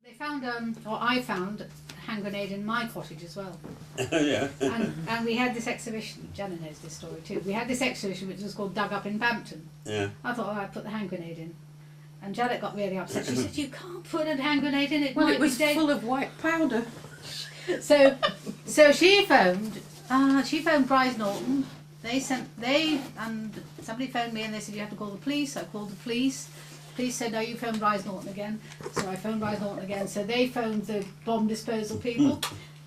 They found, or I found, a hand grenade in my cottage as well. Yeah. And we had this exhibition, Jenna knows this story too, we had this exhibition which was called Dug Up in Bampton. Yeah. I thought, oh, I'd put the hand grenade in. And Janet got really upset. She said, you can't put a hand grenade in, it Well, might it was be dangerous. full of white powder. So she phoned Bryce Norton. And somebody phoned me and they said you have to call the police. I called the police. The police said no, you phone Bryce Norton again. So I phoned Bryce Norton again. So they phoned the bomb disposal people,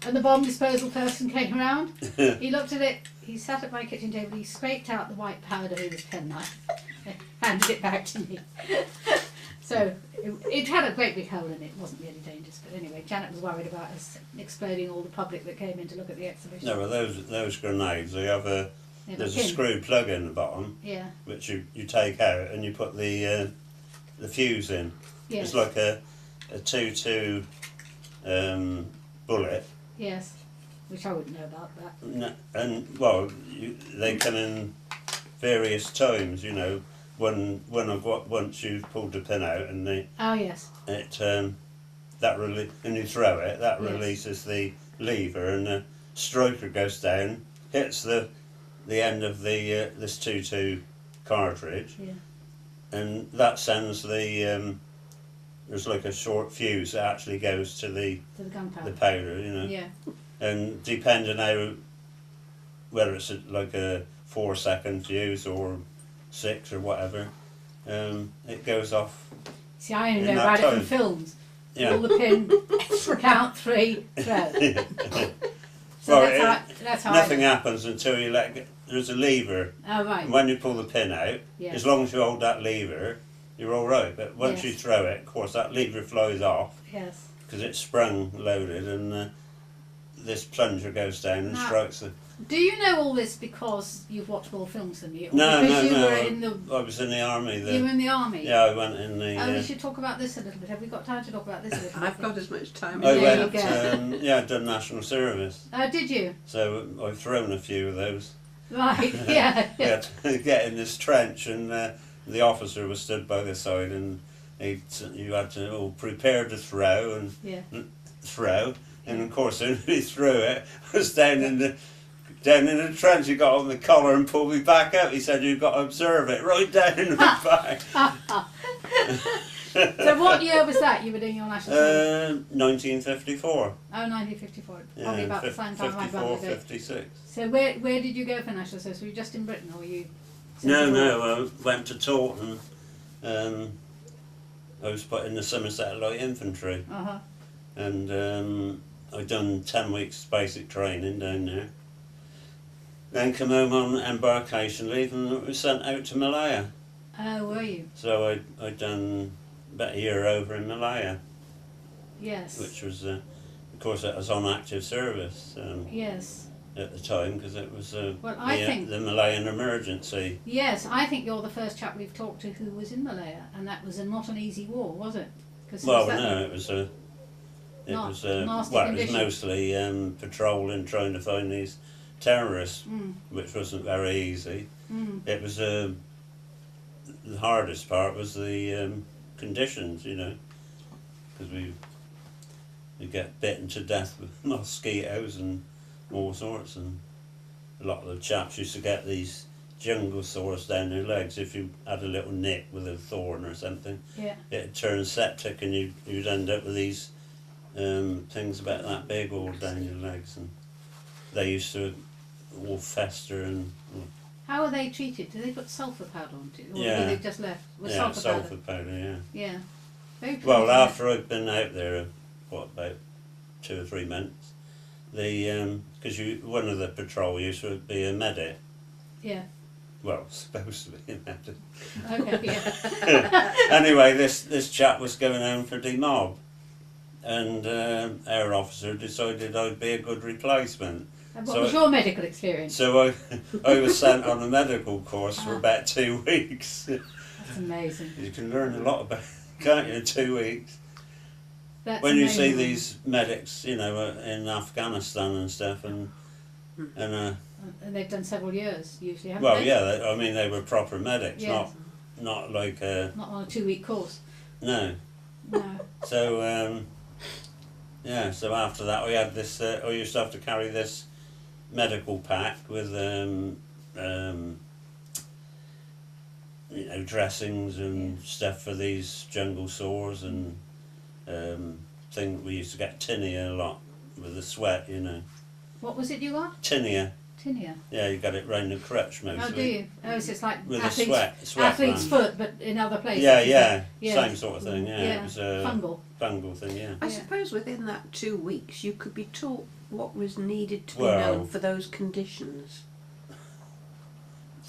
and the bomb disposal person came around. He looked at it. He sat at my kitchen table. He scraped out the white powder with his penknife, handed it back to me. So it had a great big hole in it. It wasn't really dangerous, but anyway, Janet was worried about us exploding all the public that came in to look at the exhibition. No, well, those grenades, they have there's a pin. screw plug in the bottom, Yeah. which you take out and you put the fuse in. Yes. It's like a 2-2 bullet. Yes. Which I wouldn't know about that. And well, they come in various times. You know, once you've pulled the pin out and Oh yes. and you throw it, that Yes. releases the lever and the striker goes down, hits the end of the this 2-2 cartridge, Yeah. and that sends the there's like a short fuse that actually goes to the gunpowder. powder, you know. Yeah. And depending how, whether it's like a 4-second fuse or 6 or whatever, it goes off. See, I only In know that about it from time. films. Yeah. Pull the pin, count 3, throw. So Well, that's how nothing I happens until you there's a lever, Oh right. and when you pull the pin out, Yeah. as long as you hold that lever, you're all right. But once you Yes. throw it, of course, that lever flies off Yes. because it's sprung loaded, and this plunger goes down and Now- strikes the. Do you know all this because you've watched more films than me? Or No, because no, you no. were in the I was in the army. you were in the army? Yeah, I went in the. Oh, we should talk about this a little bit. Have we got time to talk about this a little bit? I've got as much time I as There you you went. go. Yeah, I'd done national service, Did you? so I've thrown a few of those. Right. Yeah. Yeah, to get in this trench, and the officer was stood by the side, and you had to prepare to throw and Yeah. throw, and of course, when he threw it, I was down in the trench. He got on the collar and pulled me back out. He said, "You've got to observe it right down in the back." So what year was that you were doing your national service? 1954. Oh, 1954. Yeah, Probably about the same time my 54, brother did. 56. So where did you go for national service? Were you just in Britain or were you? No, I went to Taunton. I was put in the Somerset Light Infantry, Uh-huh. and I'd done 10 weeks basic training down there. Then come home on embarkation leave and was sent out to Malaya. Oh, were you? So I'd done about a year over in Malaya, Yes. which was, of course, it was on active service Yes. at the time, because it was Well, I think. the Malayan emergency. Yes, I think you're the first chap we've talked to who was in Malaya, and that was not an easy war, was it? 'Cause Well, that no, it was a. It Not- was nasty well, it was condition. mostly patrolling, trying to find these terrorists, Mm, which wasn't very easy. mm, It was the hardest part was the conditions, you know, because we get bitten to death with mosquitoes and all sorts, and a lot of the chaps used to get these jungle sores down their legs if you had a little nick with a thorn or something. yeah. It'd turn septic, and you'd end up with these things about that big all down your legs, and they used to all fester and How were they treated? Did they put sulphur powder onto it? Or Yeah. were they just left with yeah, sulphur powder? powder, yeah. Yeah. Very Well, pretty, after I'd been out there, about 2 or 3 months, because one of the patrol used to be a medic. Yeah. Well, supposed to be a medic. Okay, yeah. Anyway, this chap was going home for demob, and our officer decided I'd be a good replacement. And what So was your medical experience? So I was sent on a medical course for about 2 weeks. That's amazing. You can learn a lot about, can't you, in 2 weeks? That's When you see amazing. these medics, you know, in Afghanistan and stuff, and And they've done several years, usually, haven't well, they? yeah, I mean, they were proper medics, Yes. not like Not on a 2-week course. no. No. So Yeah, so after that we had this, I used to have to carry this medical pack with dressings and stuff for these jungle sores and thing. We used to get tinea a lot with the sweat, What was it you got? Tinea. Tinea. Yeah, you got it round the crutch mostly. Oh, do you? Oh, so it's like With athlete's sweat athlete's gland. foot, but in other places. Yeah, is yeah, it? Yeah. same sort of thing. Yeah, Yeah. it was a Fungal. fungal thing. Yeah. I Yeah. suppose within that 2 weeks you could be taught what was needed to be Well- known for those conditions.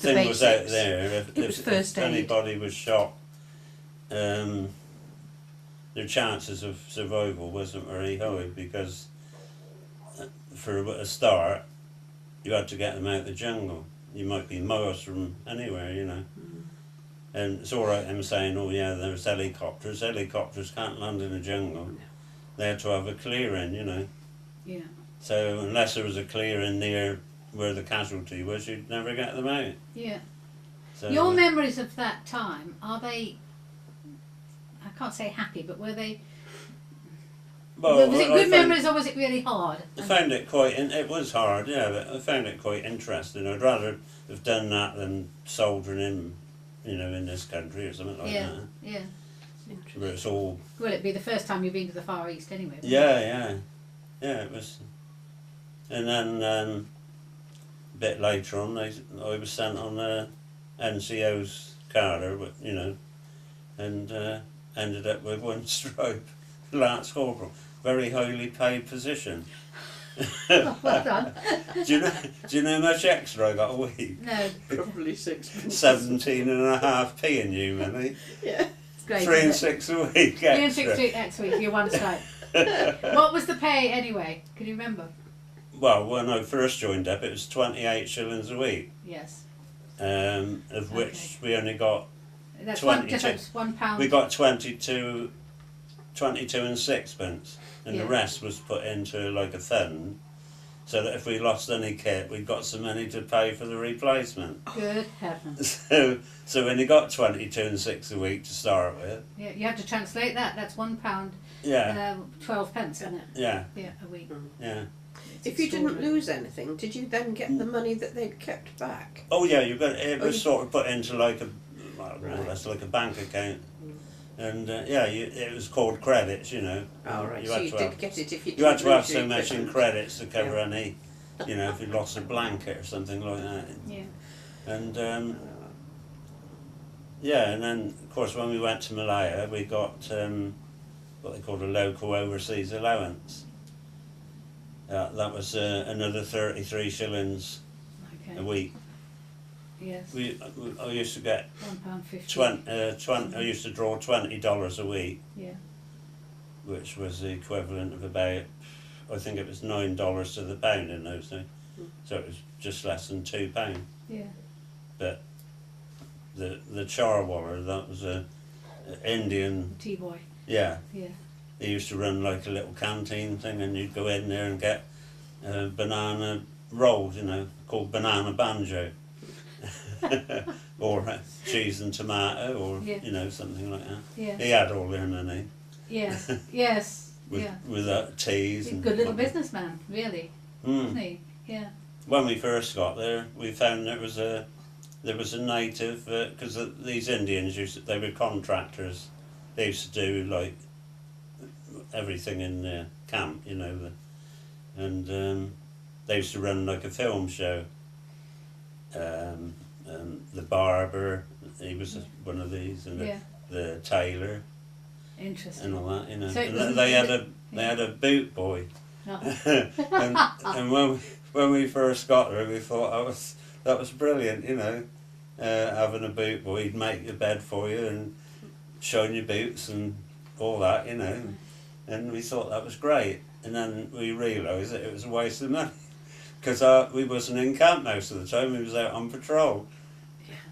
The Thing was out basics. there. It was first if aid. anybody was shot, their chances of survival wasn't very high because, for a start, you had to get them out of the jungle. You might be miles from anywhere, And it's all right them saying, oh yeah, there's helicopters. Helicopters can't land in the jungle. No. They had to have a clearing, Yeah. So unless there was a clearing near where the casualty was, you'd never get them out. Yeah. So, Your memories of that time, are they, I can't say happy, but were they, was it I good found- memories or was it really hard? I found it it was hard, yeah, but I found it quite interesting. I'd rather have done that than soldiering in this country or something like Yeah, that. yeah. Where it's all, Well, it'd be the first time you've been to the Far East anyway. wouldn't it? yeah, it was. And then a bit later on, I was sent on the NCO's carter, but and ended up with one stripe, Lance Corporal, very highly paid position. Well done. Do you know how much extra I got a week? No, Probably 6 17.5p in money. Yeah. it's great. 3 and isn't it? 6 a week 3 and extra. 6 next week, you're one stripe. What was the pay anyway? Can you remember? Well, when I first joined up, it was 28 shillings a week, Yes. of which we only got That's 22. just £1. we got 22 and sixpence, and Yeah. the rest was put into like a fund, so that if we lost any kit, we got some money to pay for the replacement. Good heavens. So when you got 22 and 6 a week to start with, Yeah, you have to translate that. That's £1, yeah, 12 pence, isn't it? yeah, Yeah, a week. yeah. It's If you didn't extraordinary. lose anything, did you then get the money that they'd kept back? Oh yeah, you got it Oh, was you- sort of put into like a, well, more or Right. less like a bank account, and it was called credits, Oh, right, You so had you to did have- get it if you You had didn't to have lose your so much in equipment. credits to cover Yeah. any, if you lost a blanket or something like that. Yeah. And and then of course when we went to Malaya, we got what they called a local overseas allowance. That was another 33 shillings Okay. a week. Yes. I used to get £1.50. I used to draw $20 a week, Yeah. which was the equivalent of about, I think it was $9 to the pound in those days. So it was just less than £2. Yeah. But the charwaller, that was a Indian, T-boy. yeah. Yeah. They used to run like a little canteen thing, and you'd go in there and get banana rolls, called banana banjo, or cheese and tomato, or Yeah. something like that. Yeah. He had all their money Yes. Yes. with Yeah. teas He's a and good little businessman, really, isn't he? Yeah. When we first got there, we found there was a native, because these Indians they were contractors. They used to do like everything in the camp, and they used to run like a film show. The barber, he was one of these, and Yeah. the tailor Interesting. and all that, So it And wasn't- they had a boot boy. No. and when we first got there, we thought that was brilliant, having a boot boy. He'd make your bed for you and shine your boots and all that, and we thought that was great. And then we realised that it was a waste of money because we wasn't in camp most of the time. We was out on patrol,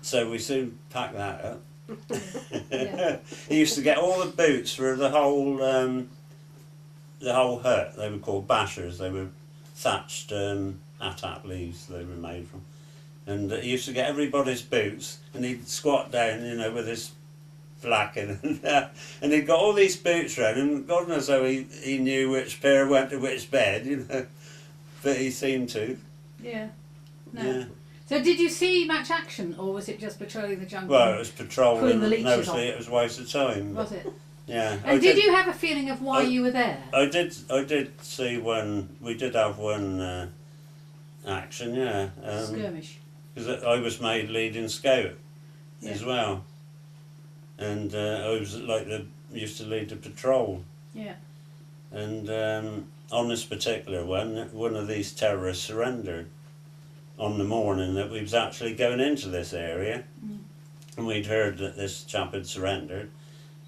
so we soon packed that up. Yeah. He used to get all the boots for the whole hut. They were called bashers. They were thatched atap leaves they were made from, and he used to get everybody's boots, and he'd squat down, with his flacking, and he'd got all these boots round, and God knows how he knew which pair went to which bed, you know. But he seemed to. Yeah. No. Yeah. So did you see much action, or was it just patrolling the jungle? Well, it was patrolling. Pulling the leeches Mostly, off. it was waste of time. Was it? Yeah. And did you have a feeling of why you were there? I did see one. We did have one action, yeah. Skirmish. Because I was made leading scout as Yeah. well, and I was like used to lead the patrol. Yeah. And on this particular one of these terrorists surrendered on the morning that we was actually going into this area, and we'd heard that this chap had surrendered,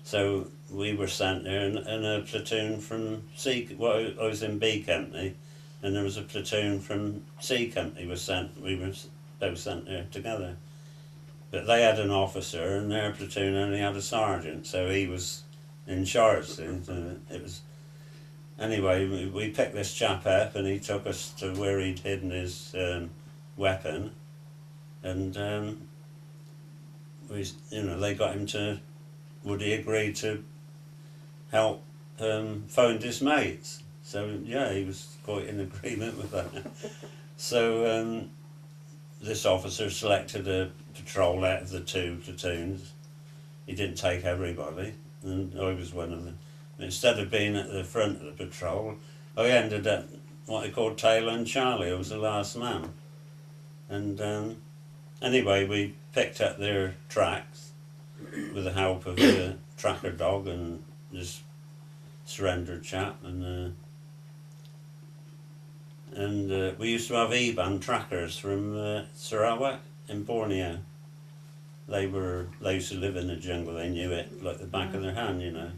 so we were sent there, and a platoon from C. Well, I was in B company, and there was a platoon from C company was sent. We were both sent there together, but they had an officer, and their platoon only had a sergeant, so he was in charge. So it was. Anyway, we picked this chap up, and he took us to where he'd hidden his weapon, and they got him to. Would he agree to help find his mates? So yeah, he was quite in agreement with that. So this officer selected a patrol out of the 2 platoons. He didn't take everybody, and I was one of them. Instead of being at the front of the patrol, I ended up what they called Taylor and Charlie. I was the last man. And anyway, we picked up their tracks with the help of the tracker dog and this surrendered chap. And we used to have E-band trackers from Sarawak in Borneo. They used to live in the jungle. They knew it like the back of their hand, you know.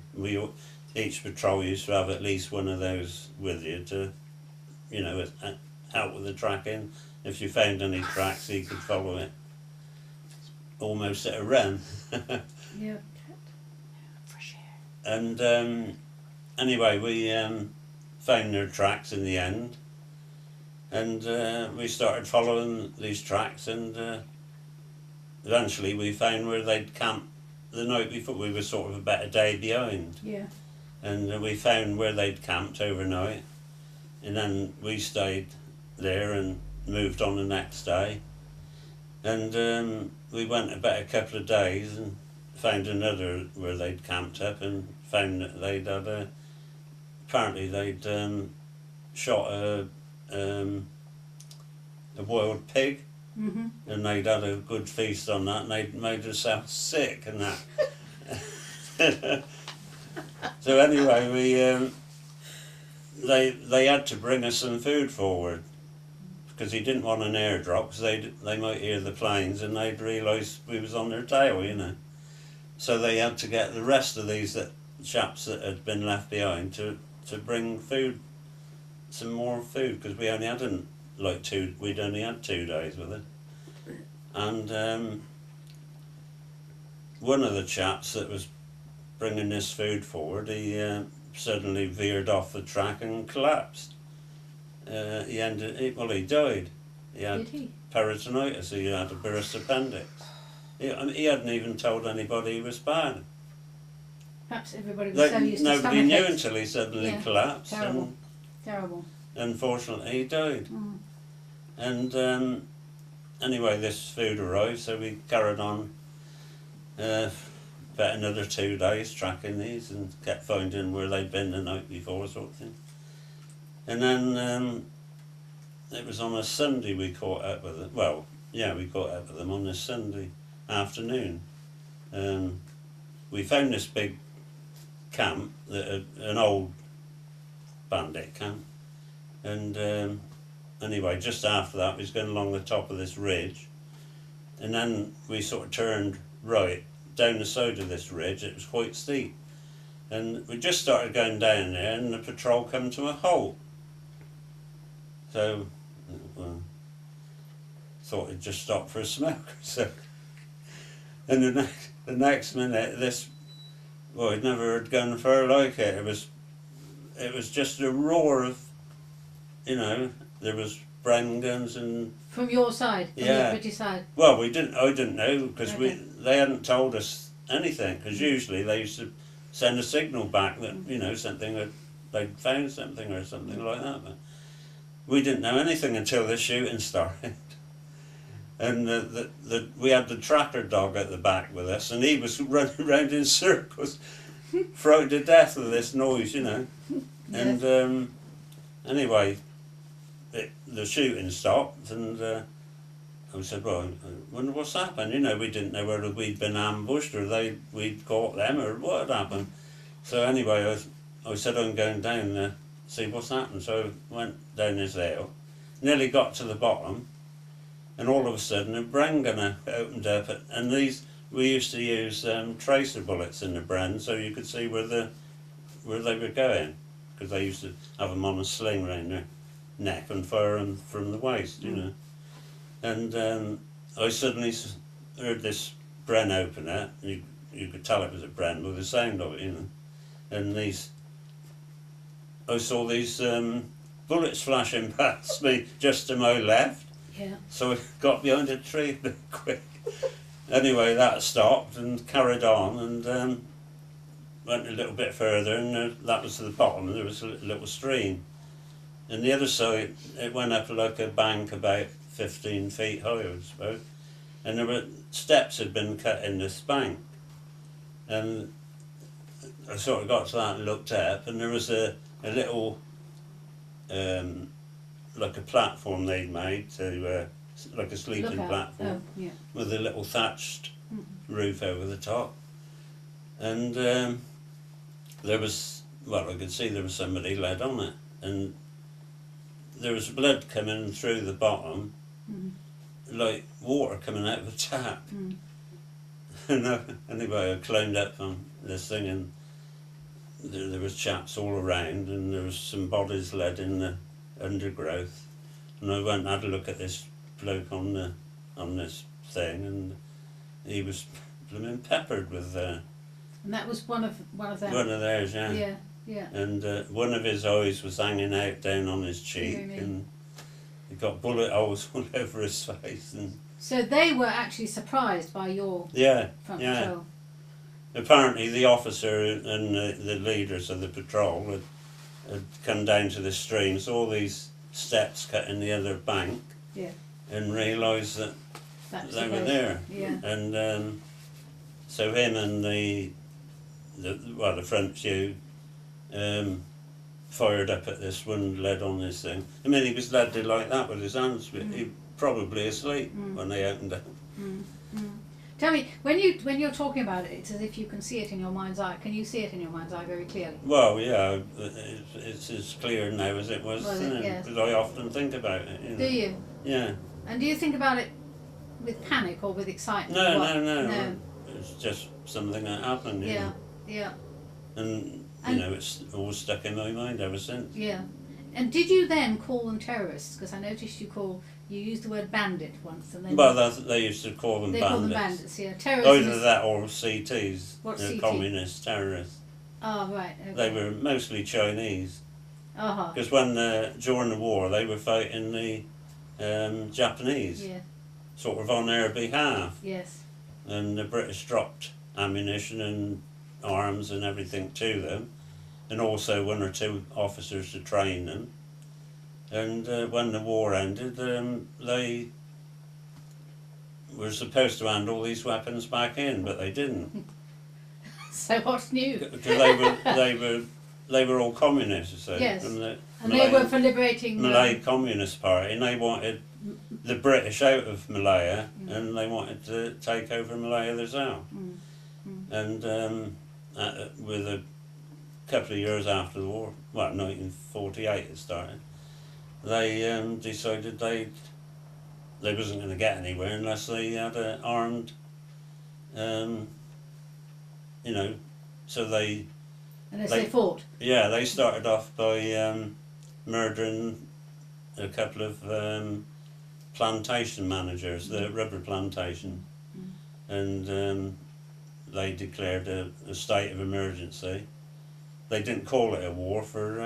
Each patrol used to have at least one of those with you to, you know, help with the tracking. If you found any tracks, you could follow it almost at a run. Yeah. Fresh air. And anyway, we found their tracks in the end, and we started following these tracks, and eventually we found where they'd camped the night before. We were sort of about a day behind. Yeah. And we found where they'd camped overnight, and then we stayed there and moved on the next day, and we went about a couple of days and found another where they'd camped up, and found that they'd had apparently they'd shot a wild pig, and they'd had a good feast on that, and they'd made themselves sick and that. So anyway, they had to bring us some food forward, because he didn't want an airdrop, because they might hear the planes and they'd realise we was on their tail, you know. So they had to get the rest of these chaps that had been left behind to bring food, some more food, because we only had we'd only had 2 days with it. And one of the chaps that was bringing this food forward, he suddenly veered off the track and collapsed. He died. He had peritonitis. He had a burst appendix. He hadn't even told anybody he was bad. Perhaps everybody was so used to Nobody knew stomach until he suddenly collapsed. Terrible. Terrible. Unfortunately, he died. And anyway, this food arrived, so we carried on about another 2 days tracking these, and kept finding where they'd been the night before, sort of thing. And then it was on a Sunday we caught up with them. Well, yeah, we caught up with them on this Sunday afternoon. We found this big camp, an old bandit camp, and anyway, just after that we was going along the top of this ridge, and then we sort of turned right down the side of this ridge. It was quite steep, and we just started going down there, and the patrol came to a halt. So thought it'd just stop for a smoke. So, and the next minute, I'd never heard gunfire like it. It was just a roar of, you know, there was Bren guns and. From your side, from your British side. Well, I didn't know, because they hadn't told us anything, because usually they used to send a signal back that, you know, something that they'd found something or something like that. But we didn't know anything until the shooting started. And we had the tracker dog at the back with us, and he was running around in circles, frightened to death of this noise, you know. Yes. And anyway, the shooting stopped, and I said, well, I wonder what's happened. You know, we didn't know whether we'd been ambushed or we'd caught them or what had happened. So anyway, I said, I'm going down to see what's happened. So I went down this hill, nearly got to the bottom, and all of a sudden a Bren gunner opened up, and we used to use tracer bullets in the Bren, so you could see where they were going, because they used to have them on a sling round their neck and fire them from the waist, you know. And I suddenly heard this Bren open up. You could tell it was a Bren with the sound of it, you know. And I saw these bullets flashing past me just to my left. Yeah. So I got behind a tree a bit quick. Anyway, that stopped and carried on, and went a little bit further, and that was to the bottom, and there was a little stream. And the other side, it went up like a bank about 15 feet high, I suppose. And there were steps had been cut in this bank. And I sort of got to that and looked up, and there was a little, like a platform they'd made, to like a sleeping platform, with a little thatched roof over the top. And there was, well, I could see there was somebody laid on it, and there was blood coming through the bottom, like water coming out of a tap. And anyway, I climbed up on this thing, and there was chaps all around, and there was some bodies laid in the undergrowth. And I went and had a look at this bloke on this thing, and he was blooming peppered with. And that was one of them. One of theirs, yeah. Yeah, yeah. And one of his eyes was hanging out down on his cheek, and he got bullet holes all over his face. And so they were actually surprised by your front patrol. Apparently, the officer and the leaders of the patrol had come down to the stream, saw these steps cut in the other bank, and realised that they were there. Yeah. And so him and the front few fired up at this one led on this thing. I mean, he was led to like that with his hands, but he probably asleep when they opened up. Tell me, when you're talking about it, it's as if you can see it in your mind's eye. Can you see it in your mind's eye very clearly? Well, yeah, it's as clear now as it was then, yes. because I often think about it. You know. Do you? Yeah. And do you think about it with panic or with excitement? No. It's just something that happened. You know. Yeah. And you know, it's all stuck in my mind ever since. Yeah. And did you then call them terrorists? Because I noticed you used the word bandit once, and then they used to call them bandits. They call them bandits, yeah. Either that or CTs. What's CT? Communist terrorists. Oh right. Okay. They were mostly Chinese. Because when during the war they were fighting the Japanese. Yeah. Sort of on their behalf. Yes. And the British dropped ammunition and arms and everything to them, and also one or two officers to train them. And when the war ended, they were supposed to hand all these weapons back in, but they didn't. So what's new? Because they were all communists, so yes. From the and they were for liberating Malay Communist Party, and they wanted the British out of Malaya, and they wanted to take over Malaya themselves. And with a couple of years after the war, well, 1948 it started, they decided they wasn't going to get anywhere unless they had an armed, you know, so they... Unless they fought? Yeah, they started off by murdering a couple of plantation managers, the rubber plantation, and they declared a state of emergency. They didn't call it a war for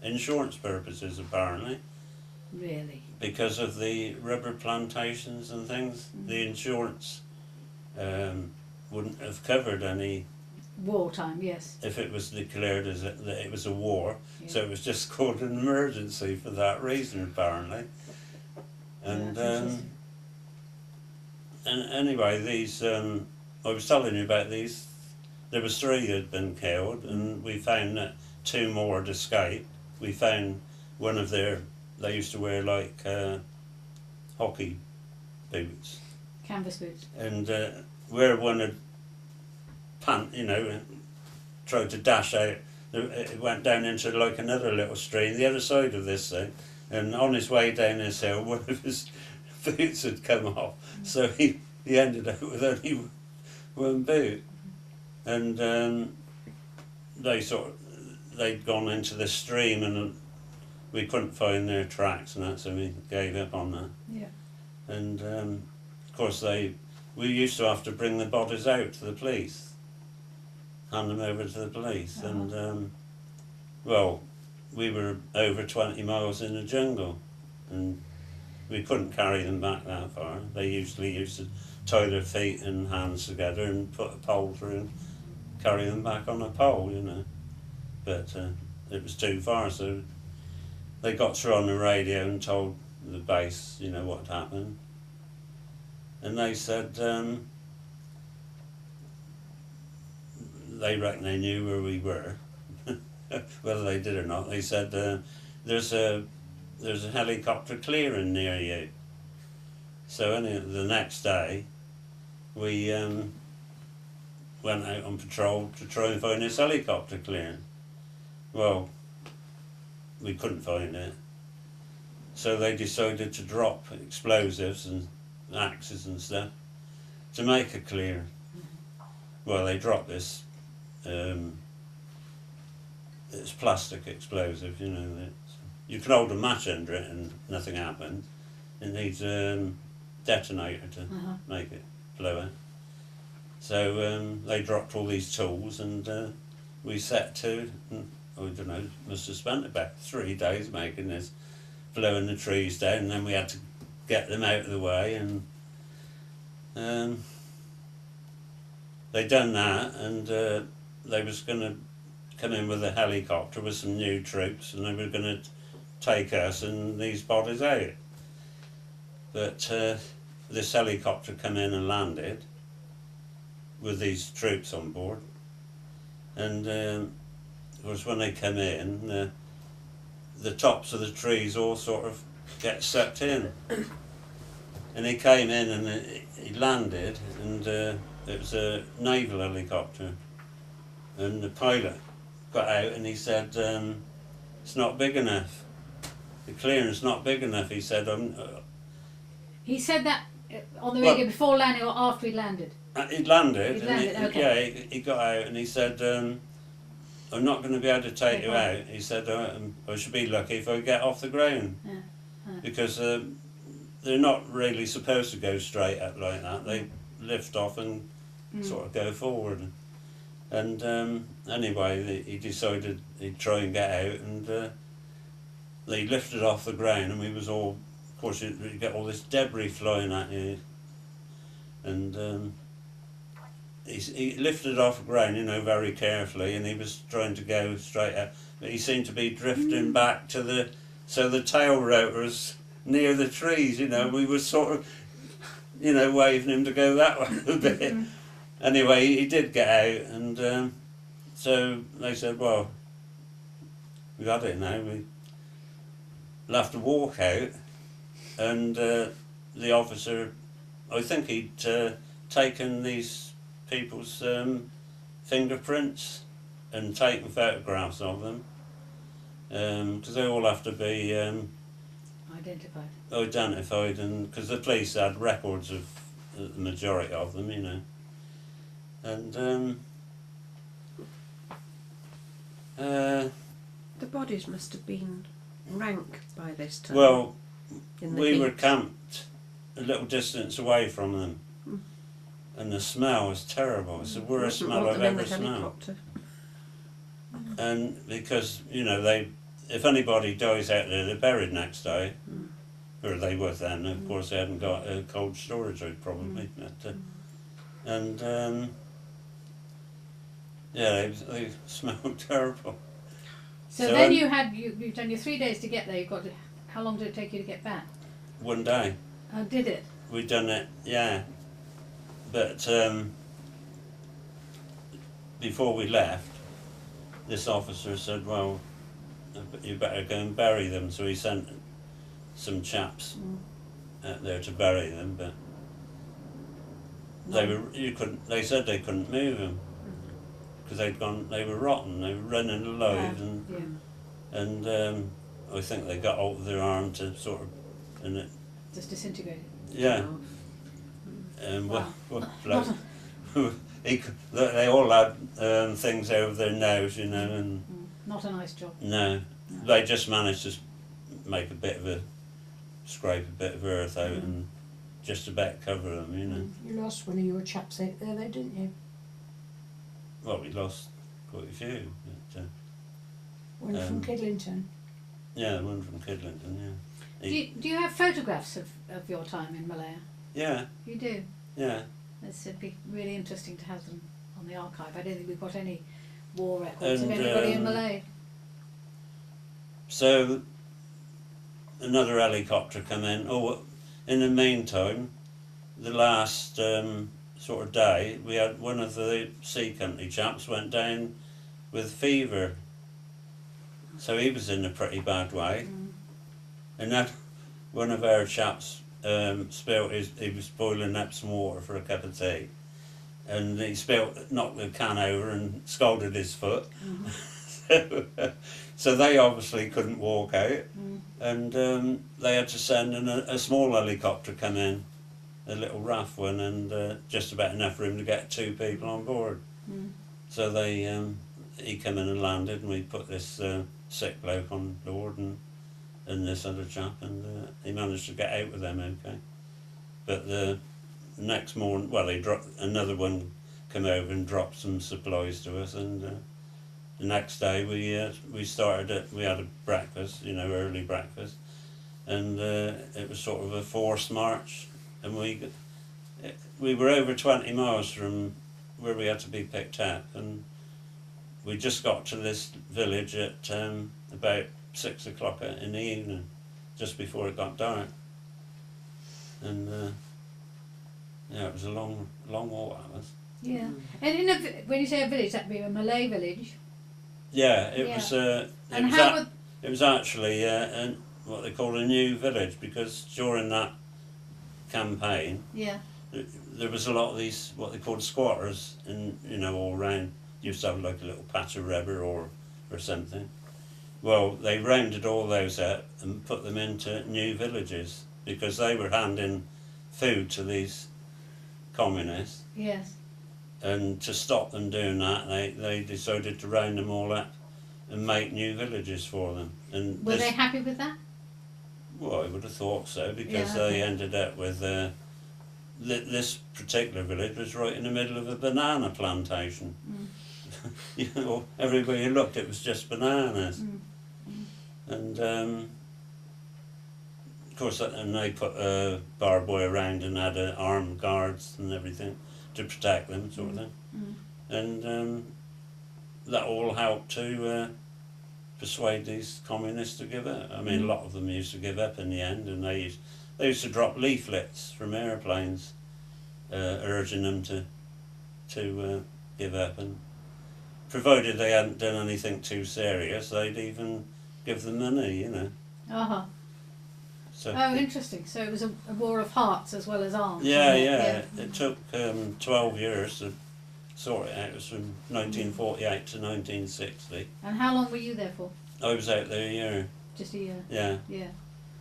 insurance purposes, apparently. Really? Because of the rubber plantations and things, the insurance wouldn't have covered any Wartime, yes. if it was declared as that it was a war. Yeah. So it was just called an emergency for that reason, apparently. And that's interesting. and anyway, these I was telling you about these. There was 3 that had been killed, and we found that 2 more had escaped. We found one of their. They used to wear like hockey boots, Canvas boots. and where one had tried to dash out, it went down into like another little stream, the other side of this thing, and on his way down this hill, one of his boots had come off, so he ended up with only 1 boot, and they'd gone into the stream, and we couldn't find their tracks and that, so we gave up on that. Yeah. And of course we used to have to bring the bodies out to the police, hand them over to the police, and well, we were over 20 miles in the jungle, and we couldn't carry them back that far. They usually used to tie their feet and hands together and put a pole through and carry them back on a pole, but it was too far, so they got through on the radio and told the base, what had happened. And they said they reckon they knew where we were, whether they did or not. They said there's a helicopter clearing near you. So the next day, we went out on patrol to try and find this helicopter clearing. Well, we couldn't find it. So they decided to drop explosives and axes and stuff to make a clear. Well, they dropped this it's plastic explosive, you can hold a match under it and nothing happens. It needs a detonator to make it blow out. So they dropped all these tools, and we set to, I don't know, must have spent about 3 days making this, blowing the trees down, and then we had to get them out of the way, and they done that, and they was going to come in with a helicopter with some new troops, and they were going to take us and these bodies out. But this helicopter come in and landed with these troops on board, and of course when they come in, the tops of the trees all sort of get sucked in. And he came in and he landed, and it was a naval helicopter, and the pilot got out and he said, it's not big enough, the clearance not big enough. He said, He said that on the radio before landing or after he landed? He'd landed. He'd landed, okay. Yeah, he got out and he said, I'm not going to be able to take you out. He said, I should be lucky if I get off the ground. Because they're not really supposed to go straight up like that. They lift off and sort of go forward. And anyway, he decided he'd try and get out, and they lifted off the ground, and we was all, of course, you get all this debris flying at you, and he lifted off the ground, very carefully, and he was trying to go straight up, but he seemed to be drifting back to so the tail rotor was near the trees, we were sort of, waving him to go that way a bit. Anyway, he did get out, and so they said, well, we've had it now, we'll have to walk out, and the officer, I think he'd taken these people's fingerprints and taken photographs of them, because they all have to be identified, and because the police had records of the majority of them, and the bodies must have been rank by this time. Well, we were camped a little distance away from them, and the smell was terrible. It's the worst smell I've ever smelled. And because if anybody dies out there, they're buried next day, or they were then. Of course, they hadn't got a cold storage probably. But, and yeah, they smelled terrible. So So then you've done your 3 days to get there. You've got to, how long did it take you to get back? One day Oh, did it? we done it, yeah. But before we left, this officer said, "Well, you better go and bury them." So he sent some chaps out there to bury them, but they said they couldn't move them because they were rotten. They were running alive, and I think they got hold of their arm to sort of, and it just disintegrated. yeah. Wow. They all had things over their nose, you know, and Not a nice job. no, they just managed to make a bit of a scrape, a bit of earth out, and just about cover them, you know. You lost one of your chaps out there, though, didn't you? Well, we lost quite a few. But, One from Kidlington. yeah, the one from Kidlington, yeah. Do you have photographs of your time in Malaya? Yeah, You do? yeah. It'd be really interesting to have them on the archive. I don't think we've got any war records of And, anybody in Malaya. So another helicopter come in. Oh, in the meantime, the last sort of day, we had one of the sea company chaps went down with fever. So he was in a pretty bad way. And then one of our chaps he was boiling up some water for a cup of tea. And he knocked the can over and scalded his foot. So they obviously couldn't walk out, and they had to send a small helicopter come in, a little RAF one, and just about enough room to get 2 people on board. So he come in and landed, and we put this sick bloke on board, and this other chap, and he managed to get out with them okay. But the next morning, well, another one come over and dropped some supplies to us, and the next day we started we had a breakfast, you know, early breakfast, and it was sort of a forced march, and we were over 20 miles from where we had to be picked up, and we just got to this village at about 6 o'clock in the evening, just before it got dark, and yeah, it was a long walk that was. Yeah. And when you say a village, that'd be a Malay village. Yeah, it was. It was actually what they call a new village, because during that campaign, there was a lot of these what they called squatters, all round. Used to have like a little patch of rubber or something. Well, they rounded all those up and put them into new villages because they were handing food to these communists. Yes. And to stop them doing that, they decided to round them all up and make new villages for them. And were they happy with that? Well, I would have thought so, because they ended up with this particular village was right in the middle of a banana plantation. You know, everywhere you looked, it was just bananas. And of course, and they put a barbed wire around and had armed guards and everything to protect them, sort of thing. And that all helped to persuade these communists to give up. I mean, a lot of them used to give up in the end, and they used to drop leaflets from airplanes urging them to give up, and provided they hadn't done anything too serious, they'd even give them money, you know. So interesting. So it was a war of hearts as well as arms. Yeah. It took 12 years to sort it out. It was from 1948 to 1960. And how long were you there for? I was out there a year. Just a year? Yeah. Yeah.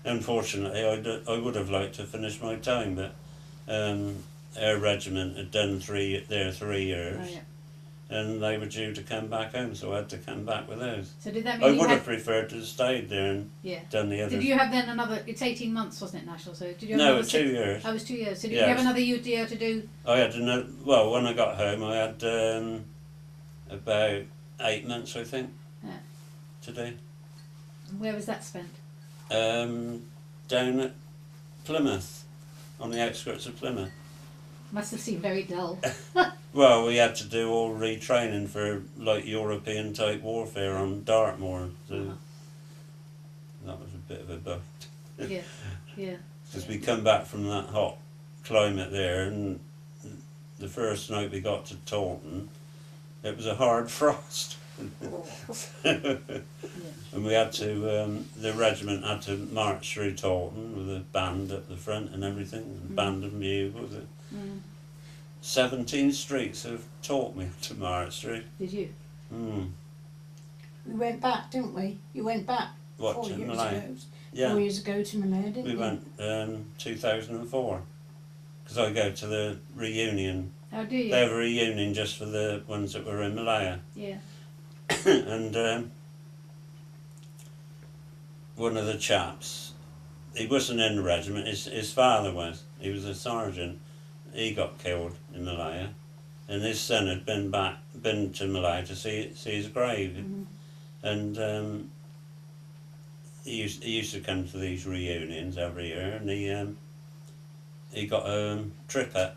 Unfortunately, I would have liked to finish my time, but our regiment had done 3 years. Oh, yeah. And they were due to come back home, so I had to come back with those. So did that mean I would have preferred to have stayed there and done the others. Did you have then another? It's 18 months, wasn't it, National? So did you have No, 2 years. Oh, it was 2 years. So did you have another year to do? I had another. Well, when I got home, I had about 8 months, I think. Yeah. To do. And where was that spent? Down at Plymouth, on the outskirts of Plymouth. Must have seemed very dull. Well, we had to do all retraining for like European type warfare on Dartmoor, so Uh-huh. that was a bit of a bug. Yeah, yeah. Because we come back from that hot climate there, and the first night we got to Taunton, it was a hard frost. And we had to, the regiment had to march through Taunton with a band at the front and everything, and band and bugles. 17 streets have taught me to march through. Did you? We went back, didn't we? You went back What, 4 to years Malaya? ago. Yeah. 4 years ago to Malaya, didn't We you? went 2004, because I go to the reunion. Oh, do you? They have a reunion just for the ones that were in Malaya. Yeah. And one of the chaps, he wasn't in the regiment, his father was. He was a sergeant. He got killed in Malaya, and his son had been to Malaya to see his grave. And he used to come to these reunions every year, and he got a trip up.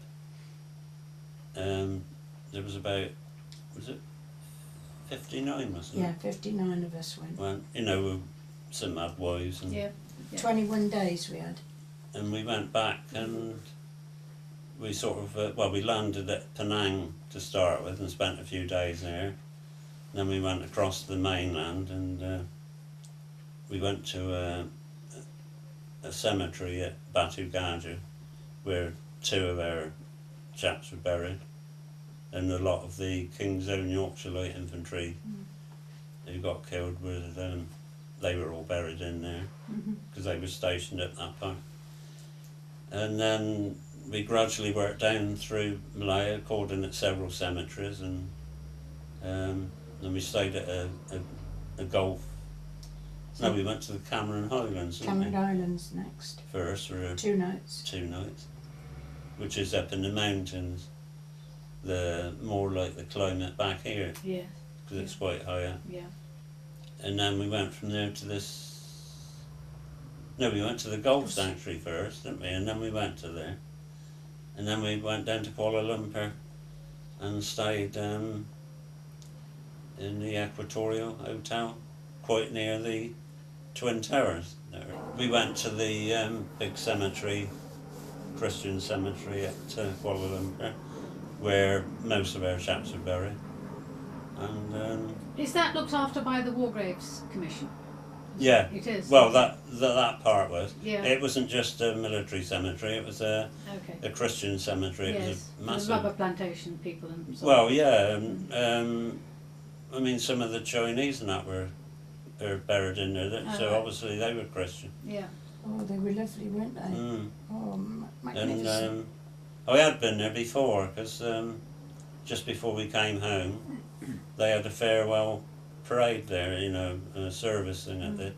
There was about, was it 59, wasn't it? Yeah, 59 of us went. Well, you know, with some had wives, and Yeah. 21 days we had. and we went back, and we sort of we landed at Penang to start with and spent a few days there. Then we went across the mainland, and we went to a cemetery at Batu Gajah, where 2 of our chaps were buried, and a lot of the King's Own Yorkshire Light Infantry who got killed were they were all buried in there because they were stationed at that part. And then we gradually worked down through Malaya, called in at several cemeteries, and then we stayed at a golf. No, we went to the Cameron Highlands, didn't Cameron we? Islands next. First for 2 nights. 2 nights, which is up in the mountains, the more like the climate back here, Yeah. because it's quite high up. Yeah. And then we went from there to this. No, we went to the golf sanctuary first, didn't we? And then we went to there, and then we went down to Kuala Lumpur, and stayed in the Equatorial Hotel, quite near the Twin Towers. We went to the big cemetery, Christian cemetery at Kuala Lumpur, where most of our chaps are buried. And Is that looked after by the War Graves Commission? yeah, It is. well, that part was. Yeah. It wasn't just a military cemetery; it was a Okay. Christian cemetery. It Yes. was a The massive. rubber plantation people and so Well, yeah. I mean, some of the Chinese and that were buried in there, so right. obviously they were Christian. Yeah. Oh, they were lovely, weren't they? Oh, And magnificent. I had been there before, because just before we came home, they had a farewell parade there, you know, a service thing at the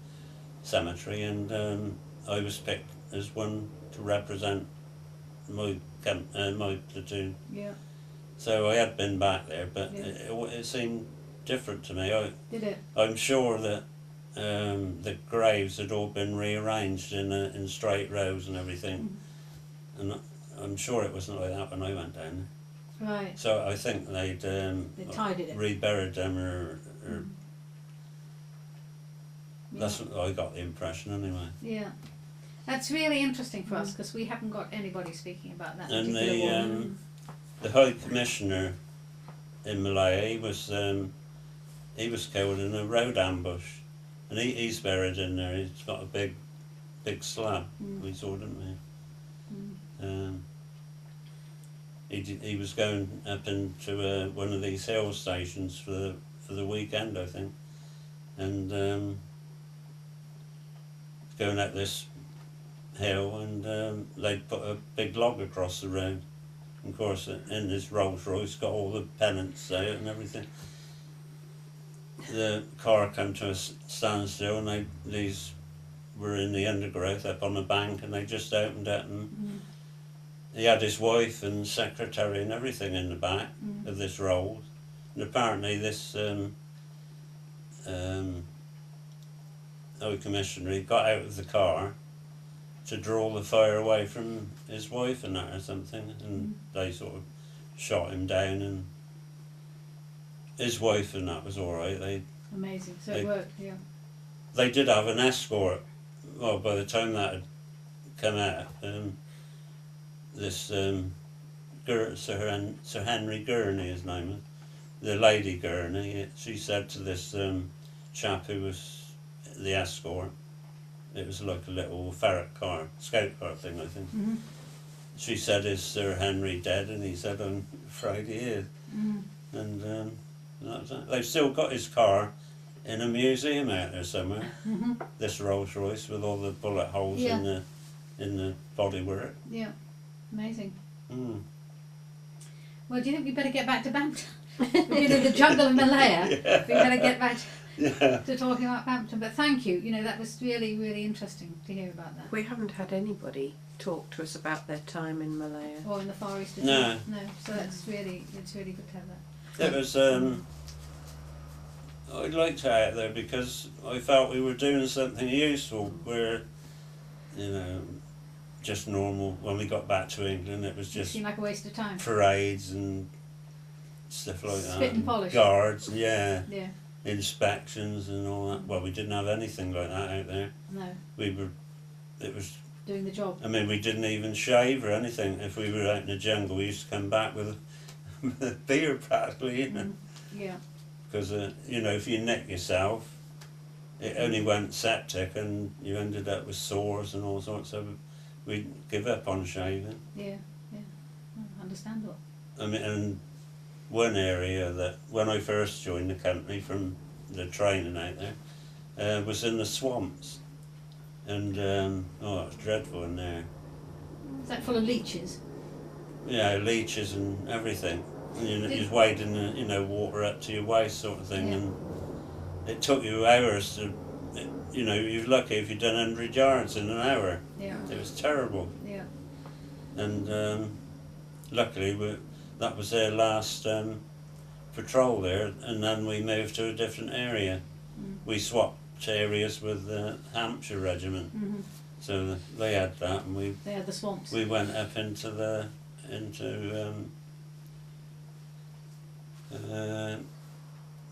cemetery, and I was picked as one to represent my platoon. Yeah. So I had been back there, but Yeah. it seemed different to me. Did it? I'm sure that the graves had all been rearranged in straight rows and everything, and I'm sure it wasn't like that when I went down. Right. So I think they'd They tidied it. reburied them, or that's what I got the impression anyway. Yeah. That's really interesting for us because we haven't got anybody speaking about that And particular war. the High Commissioner in Malaya, he was killed in a road ambush, and he's buried in there. He's got a big slab. We saw, didn't we? He was going up into one of these hill stations for the weekend, I think, and going up this hill, and they'd put a big log across the road. Of course, in this Rolls Royce, got all the pennants out and everything. The car came to a standstill, and these were in the undergrowth up on the bank, and they just opened it, and he had his wife and secretary and everything in the back of this Rolls. And apparently this High Commissioner, he got out of the car, to draw the fire away from his wife and that or something, and they sort of shot him down, and his wife and that was all right. Amazing. So They- it worked. Yeah. They did have an escort. Well, by the time that had come out, this Sir Henry Gurney, his name was, the Lady Gurney, she said to this chap who was the escort, it was like a little ferret car, scout car thing, I think. Mhm. She said, "Is Sir Henry dead?" And he said, "I'm afraid he is." Mhm. And that was it. They've still got his car in a museum out there somewhere. Mhm. This Rolls Royce with all the bullet holes Yeah. in the bodywork. Yeah. Amazing. Mm. Well, do you think we better get back to Bampton? We've been in the jungle of Malaya. Yeah. We better get back Yeah. to talking about Bampton. But thank you. You know, that was really, really interesting to hear about that. We haven't had anybody talk to us about their time in Malaya. Or in the Far East. as No. well. No. So it's really good to have that. It was. I liked it out there because I felt we were doing something useful. Where, you know, just normal. When we got back to England, it was It just seemed like a waste of time. parades and stuff like that. Spit and polish. Guards, yeah, Yeah. inspections and all that. Well, we didn't have anything like that out there. No. We were. It was. Doing the job. I mean, we didn't even shave or anything. If we were out in the jungle, we used to come back with a beard practically, you know. Yeah. Because, you know, if you nick yourself, it only went septic and you ended up with sores and all sorts. So we give up on shaving. Yeah. Yeah. Oh, understandable. I mean, and one area that when I first joined the company from the training out there was in the swamps. And, oh, it was dreadful in there. Is that full of leeches? You know, leeches and everything. And you was wading the, you know, water up to your waist sort of thing, Yeah. and it took you hours to, you know, you were lucky if you'd done 100 yards in an hour. Yeah. It was terrible. Yeah. And luckily that was their last patrol there, and then we moved to a different area. We swapped areas with the Hampshire Regiment, Mhm. so they had that, and They had the swamps. we went up into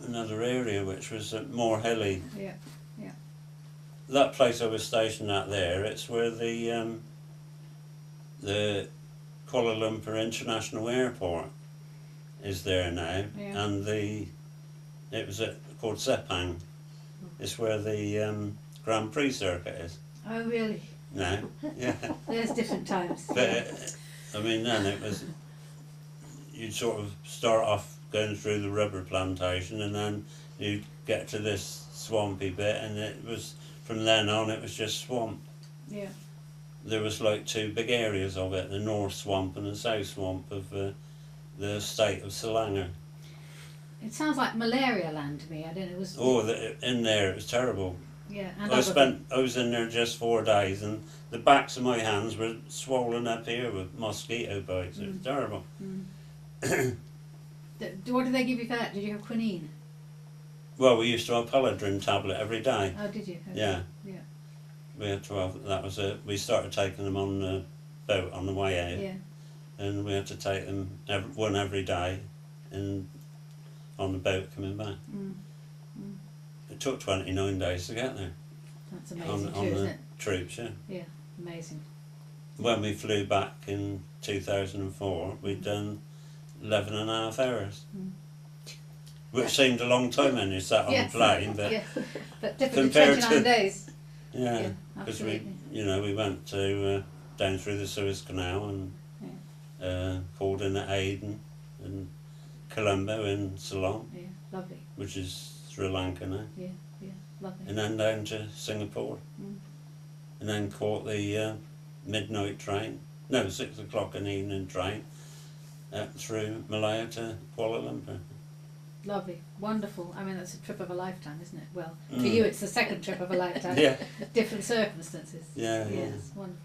another area which was more hilly. Yeah. That place I was stationed at there, it's where the Kuala Lumpur International Airport is there now, Yeah. and it was called Sepang. It's where the Grand Prix circuit is Oh, really? now. Yeah. There's different times. But I mean, then it was, you'd sort of start off going through the rubber plantation, and then you'd get to this swampy bit, and it was, from then on it was just swamp. Yeah. There was like two big areas of it, the North Swamp and the South Swamp of the state of Selangor. It sounds like malaria land to me. I don't know. It was. Oh, in there it was terrible. Yeah. And I other was in there just 4 days, and the backs of my hands were swollen up here with mosquito bites. It was terrible. What did they give you for that? Did you have quinine? Well, we used to have Paladrin tablet every day. Oh, did you? Okay. Yeah. Yeah. We had to have, that was it. We started taking them on the boat on the way out, Yeah. and we had to take them one every day, and on the boat coming back. It took 29 days to get there That's amazing too, on isn't the it? troops. Yeah. Yeah. Amazing. When we flew back in 2004, we'd done 11 and a half hours, which seemed a long time when you sat on Yes. the plane, but Yeah. But different to compared 29 to- days. yeah, Yeah, because we, absolutely. we went to down through the Suez Canal and called in at Aden and Colombo in Ceylon, Yeah. Lovely. which is Sri Lanka now, Yeah. Yeah. Lovely. and then down to Singapore, and then caught the midnight train, no, 6 o'clock in the evening train, through Malaya to Kuala Lumpur. Lovely. Wonderful. I mean, that's a trip of a lifetime, isn't it? Well, for you, it's the second trip of a lifetime. Yeah, Different circumstances. yeah, yeah. Yes. Wonderful.